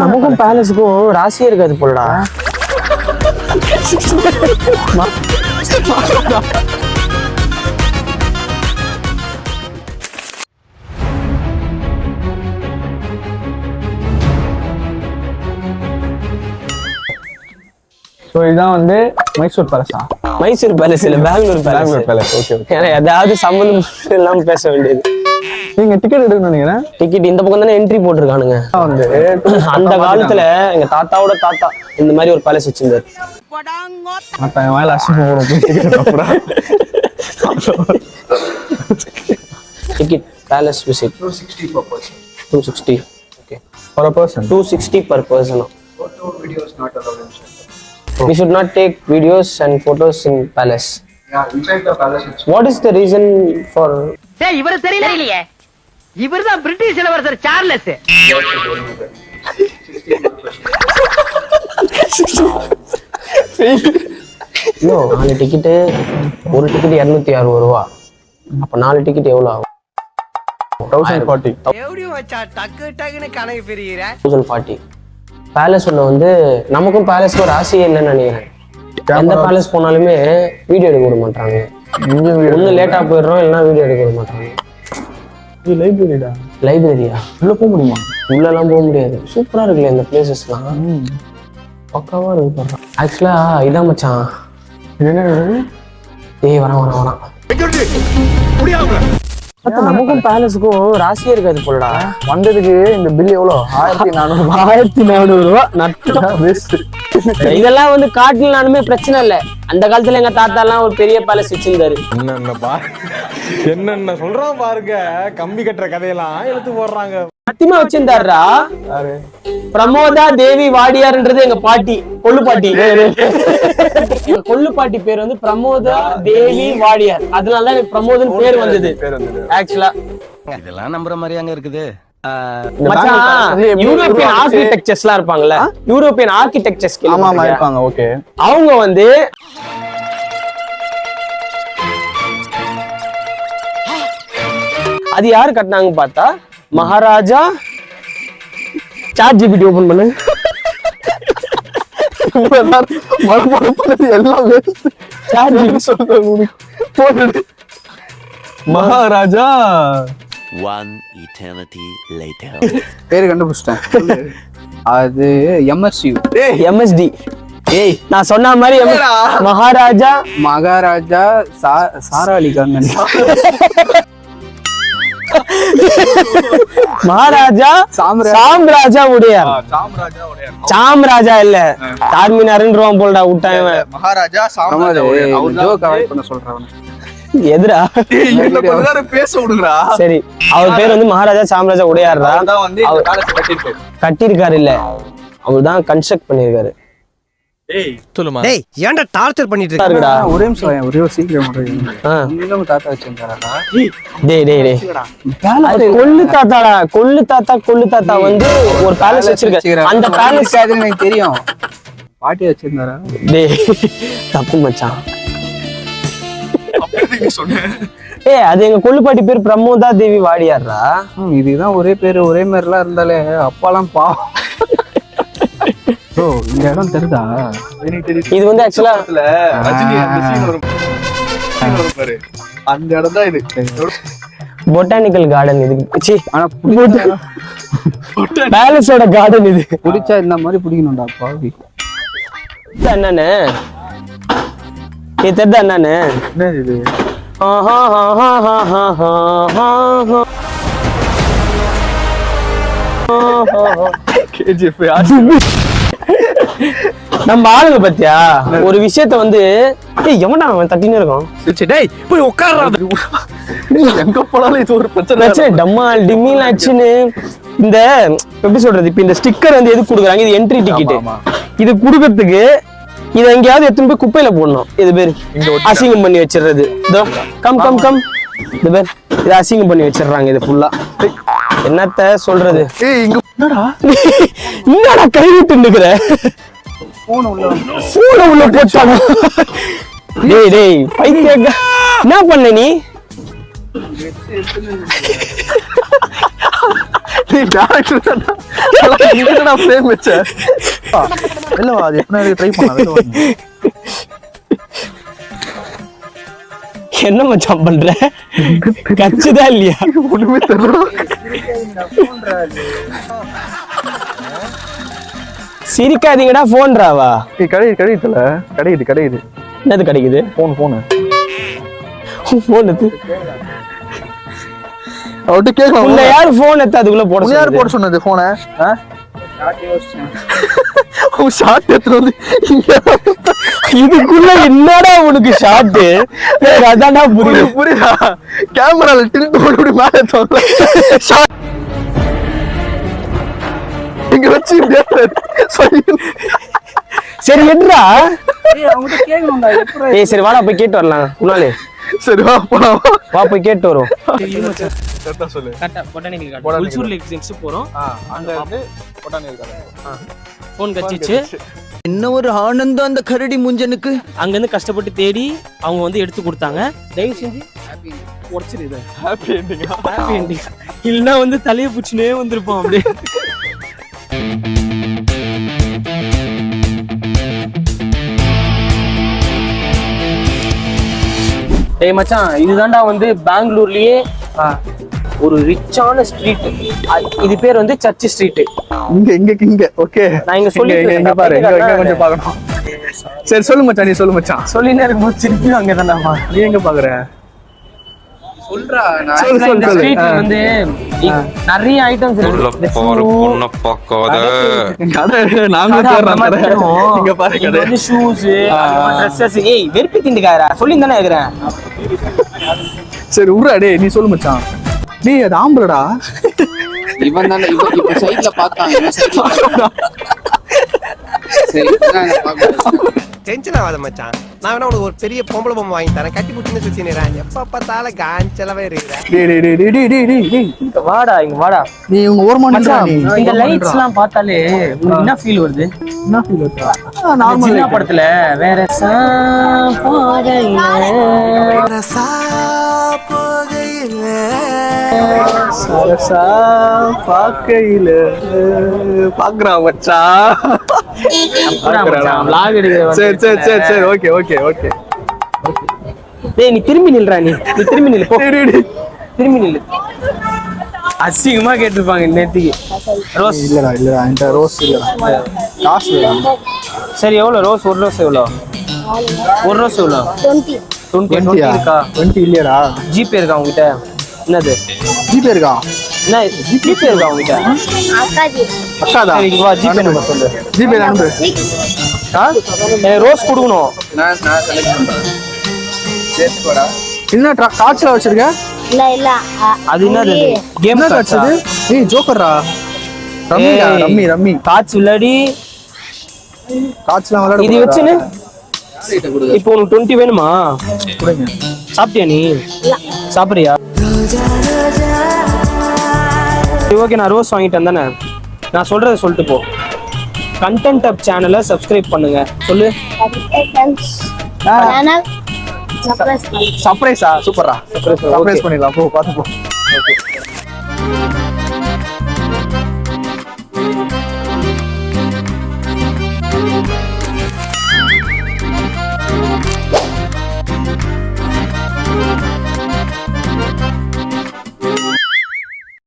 நமக்கும் பேலஸுக்கும் ராசியே இருக்காது போலடா. ஸோ இதான் வந்து மைசூர் பேலஸா? மைசூர் பேலஸ் இல்ல, பெங்களூர் பேலஸ். Okay okay. ஏதாவது சம்பந்தம் இல்லாம பேச வேண்டியது. நீங்க டிக்கெட் எடுக்கணும் நினைக்கிறேன். டிக்கெட் இந்த பக்கம் தானே என்ட்ரி போட்டிருக்கானுங்க. வந்து அந்த காலத்துல எங்க தாத்தாவோட தாத்தா இந்த மாதிரி ஒரு பேலஸ் வச்சிருந்தாரு. Ticket palace visit 260 per person. 260. Okay. For a person. 260 per person. Photo videos not allowed inside. We should not take videos and photos in palace. Yeah, inside the palace it's What is the reason for? டேய் இவர தெரியலையே. இவர்தான் British இளவரசர் Charles. 60 per person. No, 4 ticket, ஒரு ticket 260 ரூபா. அப்ப 4 ticket எவ்வளவு ஆகும்? 1040. எப்படி வச்சா டக்கு டக்குன்னு கணக்கு பெரியற? 1040. பேலஸ் ஒன்று வந்து நமக்கும் பேலஸ்க்கு ராசியே இல்லைன்னு நினைக்கிறேன். எந்த பேலஸ் போனாலுமே வீடியோ எடுக்க விட மாட்டாங்க. ஒன்று லேட்டா போயிடுறோம், இல்லைன்னா வீடியோ எடுக்க விட மாட்டாங்க. இது லைப்ரரிடா. லைப்ரரியா? உள்ள போக முடியுமா? உள்ளெல்லாம் போக முடியாது. சூப்பரா இருக்குல்ல இந்த பிளேசஸ்லாம், பக்காவா இருக்கு. ஆக்சுவலா இதான் மச்சான். இது என்ன? ஏய் வரான். நமக்கும் பேலஸுக்கும் ராசியே இருக்காது போலடா. வந்ததுக்கு இந்த பில் எவ்வளோ? 1400 ரூபா. இதெல்லாம் வந்து காட்டலனாலுமே பிரச்சனை இல்ல. அந்த காலத்துல எங்க தாத்தா எல்லாம் ஒரு பெரிய பேலஸ் வச்சிருந்தாரு. என்னென்ன சொல்றான் பாருங்க. கம்பி கட்டுற கதையெல்லாம் எடுத்து போடுறாங்க. சத்தியமா வச்சிருந்தாருடா. பிரமோதா தேவி வாடியார்ன்றது எங்க பாட்டி, கொள்ளு பாட்டி. எங்க கொள்ளு பாட்டி பேர் வந்து பிரமோதா தேவி வாடியார். அதனால எனக்கு பிரமோதன் பேர் வந்தது. ஆக்சுவலா இதெல்லாம் நம்புற மாதிரியாங்க இருக்குது. யூரோப்பியன் ஆர்கிடெக்சர்ஸ்லாம் இருப்பாங்கல்ல, யூரோப்பியன் ஆர்கிடெக்சர்ஸ் இருப்பாங்க. ஓகே. அவங்க வந்து அது யாரு கட்டினாங்க பார்த்தா மகாராஜா. சாட் ஜிபிடி ஓபன் பண்ணு. மகாராஜா. One eternity later. பேரு கண்டுபிடிச்சிட்டேன். அது எம்எஸ்டி. ஏய் நான் சொன்ன மாதிரி மகாராஜா சாரா அலி கான். மகாராஜா சாம்ராஜா உடையார். சாம்ராஜா இல்ல, சார்மினார்ன்றான் போலடா விட்டான். மகாராஜா சொல்றேன். எதுரா பேச விடுங்கடா. சரி, அவர் பேர் வந்து மகாராஜா சாம்ராஜா உடையார் தான். கட்டியிருக்காரு இல்ல, அவர் தான் கன்ஸ்ட்ரக்ட் பண்ணிருக்காரு. டேய் ஏன்டா டார்ச்சர் பண்ணிட்டு இருக்கடா? ஒரே நிமிஷம், ஒரே சீக்கிரம் தாத்தா வச்சிருந்தாரா? கொள்ளு தாத்தா வந்து ஒரு பேலஸ் வச்சிருக்காரு. அந்த பேலஸ் எனக்கு தெரியும். பாட்டி வச்சிருந்தாரா? டேய் தப்பு மச்சான். அது எங்க கொள்ளுப்பாட்டி பேர் பிரமோதா தேவி வாடியார்ரா. இதுதான் ஒரே பேரு ஒரே மாதிரிலாம் இருந்தாலே அப்பாலாம் பாவம். இந்த இடம் தெரியுதா? இது வந்து ஆக்சுவலா அந்த இடம் தான் இது. Botanical garden. இது பேலஸோட கார்டன். இது பிடிச்சா இந்த மாதிரி பிடிக்கணும்டா பாவி. என்னன்னு தெரியுதா? என்னன்னு இது நம்ம ஆளுங்க பத்தியா ஒரு விஷயத்த வந்து எவன்டா அவன் தட்டின்னு இருக்கோம். போய் உட்கார்றா. எங்க போனாலும் இது ஒரு பிரச்சனை. டம்மால் டிம்மில் ஆச்சுன்னு. இந்த எப்படி சொல்றது, இப்ப இந்த ஸ்டிக்கர் வந்து எதுக்கு கொடுக்குறாங்க? இது என்ட்ரி டிக்கெட். இது கொடுக்கறதுக்கு இதை எங்கேயாவது எடுத்துன்னு போய் குப்பையில போடணும். இது பேர் அசிங்கம் பண்ணி வச்சிடுறது. கம் இது பேர் இதை அசிங்கம் பண்ணி வச்சிடுறாங்க. இது ஃபுல்லா என்னத்த சொல்றது? என்னடா கை விட்டு நிக்கிற? போன உள்ள போட்டாங்க. டேய் பைத்தியங்க, என்ன பண்ண நீ? இங்கடா ஃப்ரேம் வச்ச இல்ல அது எப்பனால ட்ரை பண்ணா என்ன மச்சான் பண்ற கச்சுதா இல்லையா ஒண்ணுமே தெரியல சிரிக்காதீங்கடா போன்றாவா கடையில கடையுது என்னது கிடைக்குது போன் போன் அவட்ட கேக்கலாம் உள்ள யார் போன் எடுத்து அதுக்குள்ள போட யார் போட சொன்னது போனை ஷார்ட் எடுத்து வந்து இதுக்குள்ள என்னடா உனக்கு ஷாட் அதான்டா புரியுதா கேமரால டில்ட் பண்ணி மேல தோல இங்க வச்சு சரி எடுறா அவங்ககிட்ட கேட்கணும்டா எப்பறம் ஏய் சரி வாடா போய் கேட்டு வரலாம் முன்னாலே சரி வா போலாம் வா போய் கேட்டு வரோம் கரெக்டா சொல்லு கரெக்டா பொட்டானிக்கல் கார்டன் உல்சூர் லேக் நெக்ஸ்ட் போறோம் அங்க வந்து பொட்டானிக்கல் கார்டன் ஃபோன் கச்சிச்சு என்ன ஒரு ஆனந்தம் அந்த கரடி முஞ்சனுக்கு. அங்க இருந்து கஷ்டப்பட்டு தேடி அவங்க வந்து எடுத்து கொடுத்தாங்க. தயவு செஞ்சு உடச்சிரு இதை. ஹாப்பி எண்டிங் ஹாப்பி எண்டிங் இல்லைன்னா வந்து தலையை பிடிச்சுனே வந்திருப்போம் அப்படியே. டேய் மச்சான் இதுதான்டா வந்து பெங்களூர்லயே ஒரு ரிச்சான ஸ்ட்ரீட். இது பேர் வந்து சர்ச் ஸ்ட்ரீட். இங்க ஓகே நான் இங்க சொல்லி இங்க பாரு இங்க கொஞ்சம் பார்க்கணும். சரி சொல்லு மச்சான் நீ சொல்லு மச்சான். சொல்லினே இருக்கும்போது திருப்பி அங்க தான்டாமா. நீ எங்க பாக்குற? சொல்றா இந்த ஸ்ட்ரீட்ல வந்து நிறைய ஐட்டம்ஸ் இருக்கு. பொண்ண பார்க்காத நாங்களும் தேடுறோம். இங்க பாரு கடை. வந்து ஷூஸ், Dresses. ஏய் வெறுப்பி திண்டுக்காரா சொல்லி தானே இருக்கிறேன். சரி உர்றா டேய் நீ சொல்லு மச்சான். நீ அது ஆம்பளடா. இவன் தானே இவன் சைடுல பார்த்தாங்க. சரி நான் பாக்குறேன். டென்ஷன் ஆகாத மச்சான். நான் வேணா உனக்கு ஒரு பெரிய பொம்பளை பொம்மை வாங்கி தரேன். கட்டி புட்டின்னு சுத்தி நிறேன். எப்ப பார்த்தாலும் காஞ்சலவே இருக்கிற. டேய் வாடா இங்க வாடா. நீ உங்க ஓரமா நின்றா நீ. இந்த லைட்ஸ் எல்லாம் பார்த்தாலே உங்களுக்கு என்ன ஃபீல் வருது? என்ன ஃபீல் வருது? நார்மல் ஜின்னா படத்துல வேற சரசா பாக்கையில பாக்குறா மச்சான். vlog எடுக்கிற. சரி சரி சரி சரி ஓகே ஓகே ஓகே. டேய் நீ திரும்பி நில்றா. நீ திரும்பி நில்லு போ. டேய் திரும்பி நில்லு. அசிங்கமா கேட்டிருப்பாங்க நேத்திக்கு. ரோஸ் இல்லடா இந்த ரோஸ் இல்லடா. காசு இல்லடா. சரி எவ்வளவு ரோஸ்? ஒரு ரோஸ் எவ்வளவு? ஒரு ரோஸ் எவ்வளவு? 20 இருக்கா? 20 இல்லையடா. ஜிபே இருக்கா உங்ககிட்ட? என்னது ஜிபே இருக்கா? என்ன ஜிபே இருக்கா உங்ககிட்ட? அக்காடா. சரி வா ஜிபே நம்பர் சொல்லு. ஜிபே அனுப்பு. ரோஸ் கொடுக்கணும். நான் செலக்ட் பண்றேன். சேர்த்துடா. என்ன காட்சில வச்சிருக்க? இல்ல அது என்னது? கேம் என்ன காட்சி இது? ஏய் ஜோக்கர்ரா. ரம்மிடா ரம்மி. காட்சி விளையாடி காட்சில விளையாட. இது வச்சுன்னு இப்போ உனக்கு 20 வேணுமா? கொடுங்க. சாப்பிட்டியா நீ? சாப்பிடுறியா? ஓகே நான் ரோஸ் வாங்கிட்டேன் தானே. நான் சொல்றதை சொல்லிட்டு போ. கண்டென்ட் அப் சேனலை சப்ஸ்கிரைப் பண்ணுங்க. சொல்லு. சர்ப்ரைஸா? சூப்பரா. சர்ப்ரைஸ் பண்ணிடலாம். போ பாத்து போ. ஓகே.